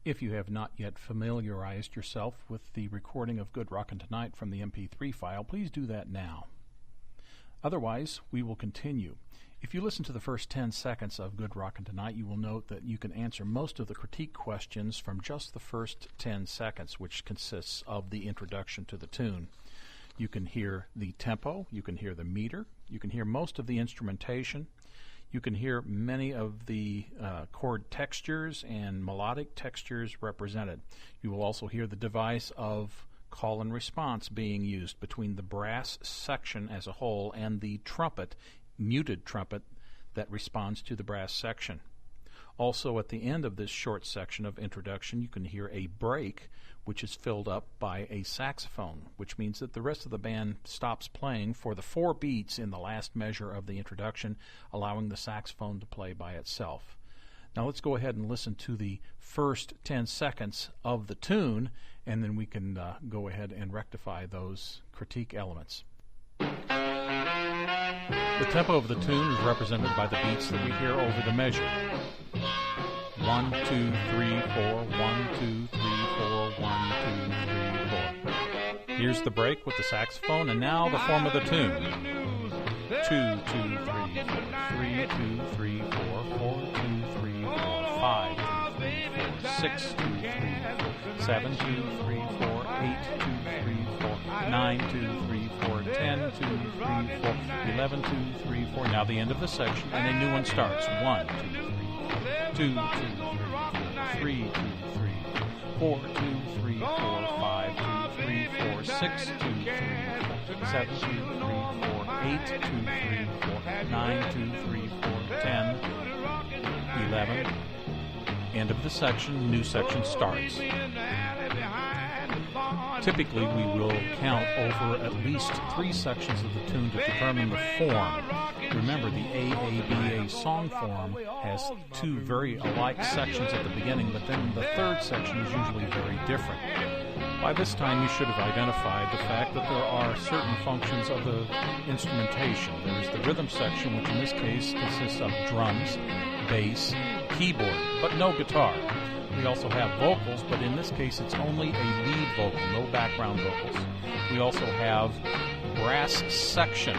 If you have not yet familiarized yourself with the recording of Good Rockin' Tonight from the MP3 file, please do that now. Otherwise, we will continue. If you listen to the first 10 seconds of Good Rockin' Tonight, you will note that you can answer most of the critique questions from just the first 10 seconds, which consists of the introduction to the tune. You can hear the tempo, you can hear the meter, you can hear most of the instrumentation, you can hear many of the chord textures and melodic textures represented. You will also hear the device of call and response being used between the brass section as a whole and the trumpet, muted trumpet, that responds to the brass section. Also, at the end of this short section of introduction, you can hear a break, which is filled up by a saxophone, which means that the rest of the band stops playing for the 4 beats in the last measure of the introduction, allowing the saxophone to play by itself. Now let's go ahead and listen to the first 10 seconds of the tune, and then we can go ahead and rectify those critique elements. The tempo of the tune is represented by the beats that we hear over the measure. 1, 2, 3, 4, 1, 2, 3, 4, 1, 2, 3, 4. Here's the break with the saxophone, and now the form of the tune. 2, 2, 3, 4, 3, 2, 3, 4, 4, 2, 3, 4, 5, 2, 3, 4, 6, 2, 3, 4, 7, 2, 3, 4, 8, 2, 3, 4, 9, 2, 3, 4, 10, 2, 3, 4, 11, 2, 3, 4. Now the end of the section, and a new one starts. 1, 2, 3, 2, 2, 3, 4, 3, 2, 3, 4, 2, 3, 4, 5, 2, 3, 4, 6, 2, 3, 4, 7, 2, 3, 4, 8, 2, 3, 4, 9, 2, 3, 4, 10, 11. End of the section, new section starts. Typically, we will count over at least 3 sections of the tune to determine the form. Remember, the AABA song form has 2 very alike sections at the beginning, but then the third section is usually very different. By this time, you should have identified the fact that there are certain functions of the instrumentation. There's the rhythm section, which in this case consists of drums, bass, keyboard, but no guitar. We also have vocals, but in this case it's only a lead vocal, no background vocals. We also have brass section.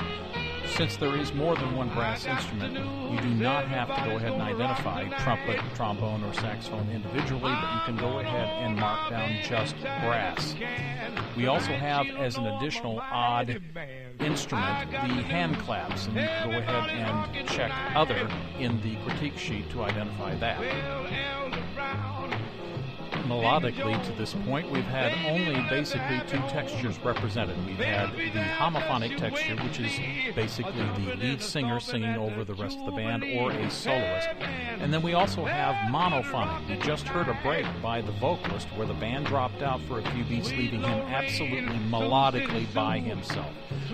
Since there is more than one brass instrument, you do not have to go ahead and identify trumpet, trombone, or saxophone individually, but you can go ahead and mark down just brass. We also have, as an additional odd instrument, the hand claps, and you can go ahead and check other in the critique sheet to identify that. Melodically, to this point, we've had only basically 2 textures represented. We've had the homophonic texture, which is basically the lead singer singing over the rest of the band or a soloist. And then we also have monophonic. We just heard a break by the vocalist where the band dropped out for a few beats, leaving him absolutely melodically by himself.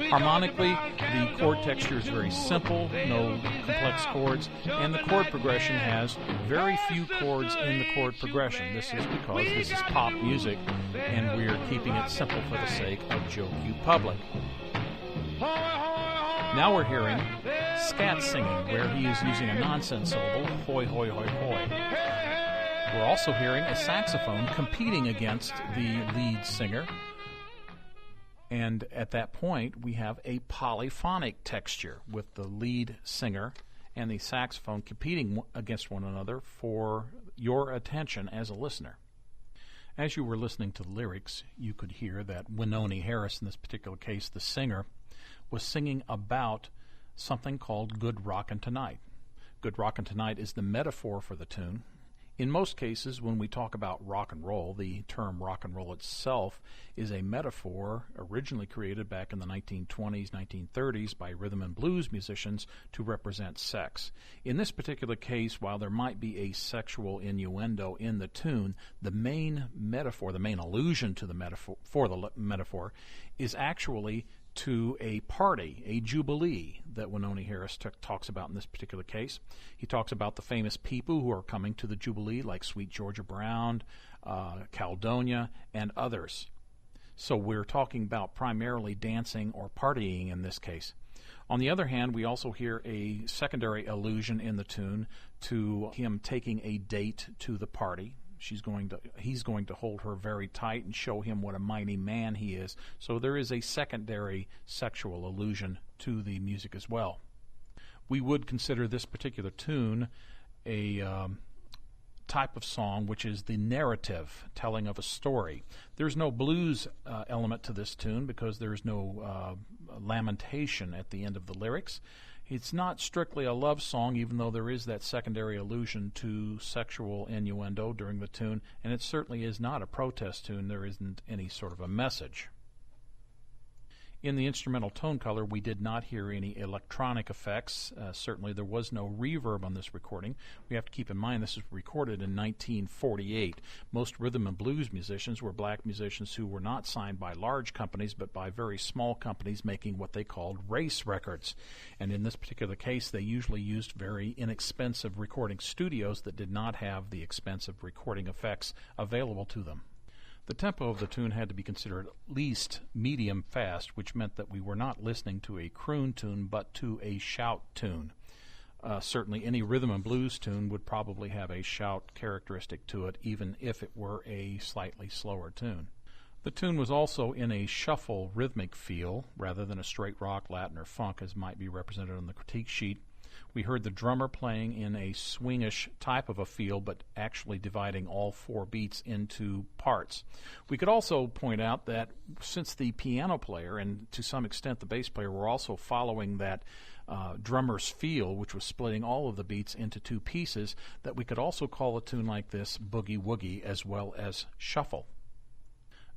Harmonically, the chord texture is very simple, no complex chords, and the chord progression has very few chords in the chord progression. This is because this is pop music, and we're keeping it simple for the sake of Joe Q Public. Now we're hearing scat singing, where he is using a nonsense syllable, hoy, hoy, hoy, hoy. We're also hearing a saxophone competing against the lead singer, and at that point we have a polyphonic texture with the lead singer and the saxophone competing against one another for your attention as a listener. As you were listening to the lyrics, you could hear that Wynonie Harris, in this particular case the singer, was singing about something called Good Rockin' Tonight. Good Rockin' Tonight is the metaphor for the tune. In most cases, when we talk about rock and roll, the term rock and roll itself is a metaphor originally created back in the 1920s, 1930s by rhythm and blues musicians to represent sex. In this particular case, while there might be a sexual innuendo in the tune, the main metaphor, the main allusion to the metaphor, is actually to a party, a jubilee, that Wynonie Harris talks about in this particular case. He talks about the famous people who are coming to the jubilee, like Sweet Georgia Brown, Caledonia, and others. So we're talking about primarily dancing or partying in this case. On the other hand, we also hear a secondary allusion in the tune to him taking a date to the party. he's going to hold her very tight and show him what a mighty man he is. So there is a secondary sexual allusion to the music as well. We would consider this particular tune a type of song which is the narrative telling of a story. There's no blues element to this tune because there's no lamentation at the end of the lyrics. It's not strictly a love song, even though there is that secondary allusion to sexual innuendo during the tune, and it certainly is not a protest tune. There isn't any sort of a message. In the instrumental tone color, we did not hear any electronic effects. Certainly there was no reverb on this recording. We have to keep in mind this was recorded in 1948. Most rhythm and blues musicians were black musicians who were not signed by large companies but by very small companies making what they called race records. And in this particular case, they usually used very inexpensive recording studios that did not have the expensive recording effects available to them. The tempo of the tune had to be considered at least medium fast, which meant that we were not listening to a croon tune but to a shout tune. Certainly any rhythm and blues tune would probably have a shout characteristic to it, even if it were a slightly slower tune. The tune was also in a shuffle rhythmic feel rather than a straight rock, Latin, or funk as might be represented on the critique sheet. We heard the drummer playing in a swingish type of a feel, but actually dividing all 4 beats into parts. We could also point out that since the piano player and to some extent the bass player were also following that drummer's feel, which was splitting all of the beats into 2 pieces, that we could also call a tune like this boogie woogie as well as shuffle.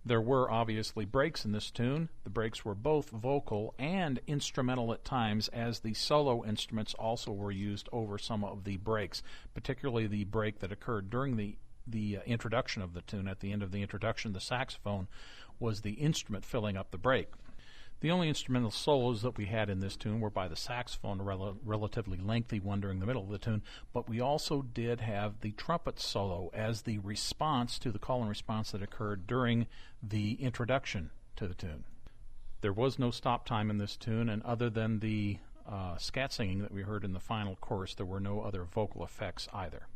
There were obviously breaks in this tune. The breaks were both vocal and instrumental at times, as the solo instruments also were used over some of the breaks, particularly the break that occurred during the introduction of the tune. At the end of the introduction, the saxophone was the instrument filling up the break. The only instrumental solos that we had in this tune were by the saxophone, a relatively lengthy one during the middle of the tune, but we also did have the trumpet solo as the response to the call and response that occurred during the introduction to the tune. There was no stop time in this tune, and other than the scat singing that we heard in the final chorus, there were no other vocal effects either.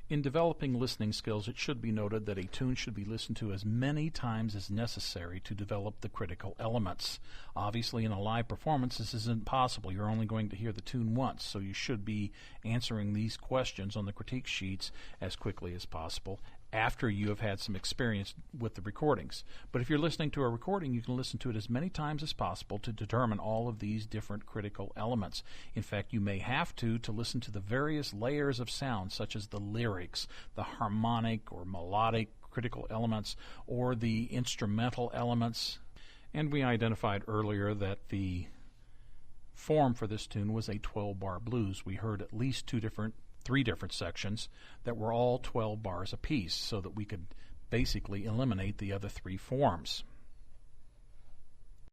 In developing listening skills, it should be noted that a tune should be listened to as many times as necessary to develop the critical elements. Obviously, in a live performance, this isn't possible. You're only going to hear the tune once, so you should be answering these questions on the critique sheets as quickly as possible after you have had some experience with the recordings. But if you're listening to a recording, you can listen to it as many times as possible to determine all of these different critical elements. In fact, you may have to listen to the various layers of sound, such as the lyrics, the harmonic or melodic critical elements, or the instrumental elements. And we identified earlier that the form for this tune was a 12-bar blues. We heard at least 3 different sections that were all 12 bars apiece, so that we could basically eliminate the other 3 forms.